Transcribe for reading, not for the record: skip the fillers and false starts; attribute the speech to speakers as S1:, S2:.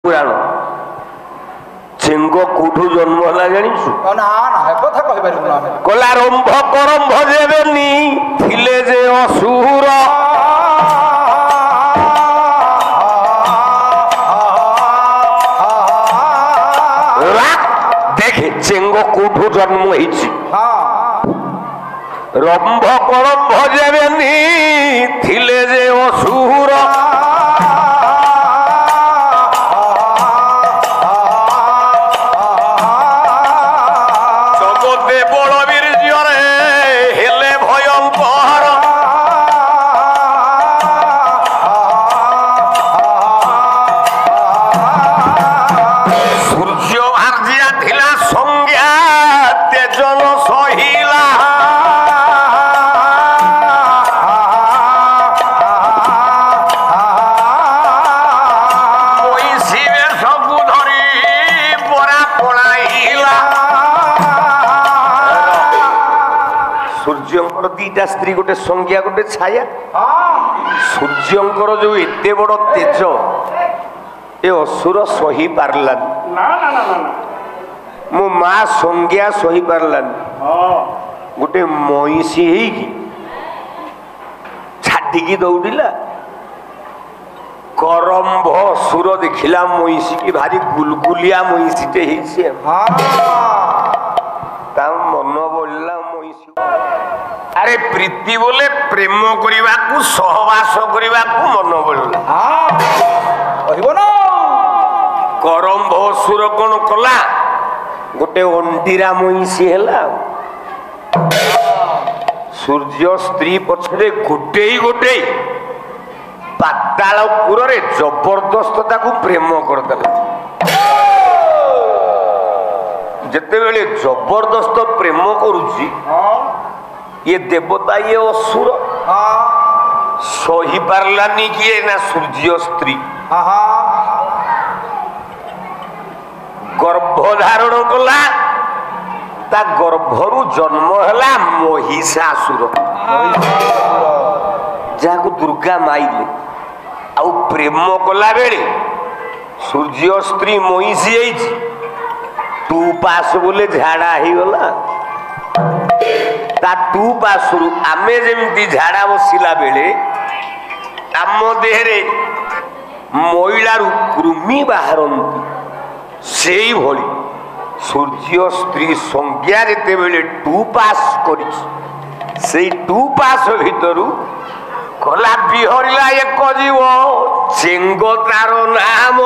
S1: पुराण Cheng कोठू जन्म है जानिछु
S2: ना ना हे कथा कहि पारिबु ना
S1: कला रंभ करंभ जेबेनी थिले जे असुर देखे चेंग कोठू जन्म होइछि रंभ करंभ जेबेनी थिले जे असुर दीटा स्त्री गोटे संज्ञा गोटे छाया सूर्यंकर जो एते बड़ तेज ए असुर सही पारलानी मो माँ संज्ञा सही पारलानी गोटे महिषी हेकी छाटिकी दौड़िला करंभ असुर देखिला महिषी की भारी गुलगुलिया महिषीटे हेछि मन बोलला महिषी अरे प्रीति बोले प्रेम करने को सहवास करने को मन बोलला करंभ असुर कौन कला गोटे अंडीरा महिषी है सूर्य स्त्री पछरे गोटे गोटे पातालपुर रे जबरदस्त ताकू प्रेम करदेला जिते बेले जबरदस्त प्रेम करुची ये देवता ये असुर सही पारलानी किए ना सूर्य स्त्री गर्भ धारण कला ता गर्भरु जन्म है महिषासुर जहाँ दुर्गा माइले आउ प्रेम कला बेले सूर्य स्त्री महिषी टू पास बोले झाड़ा ही गला ता टू पासरु आमे जेमती झाड़ा बसिला बेले आम देहरे महिलारू कृमि बाहरती से भली सूर्य स्त्री संज्ञा जेते बेले टू पास करी से टू पास भितरु कला बिहरिला एक जीव चेंग तार नाम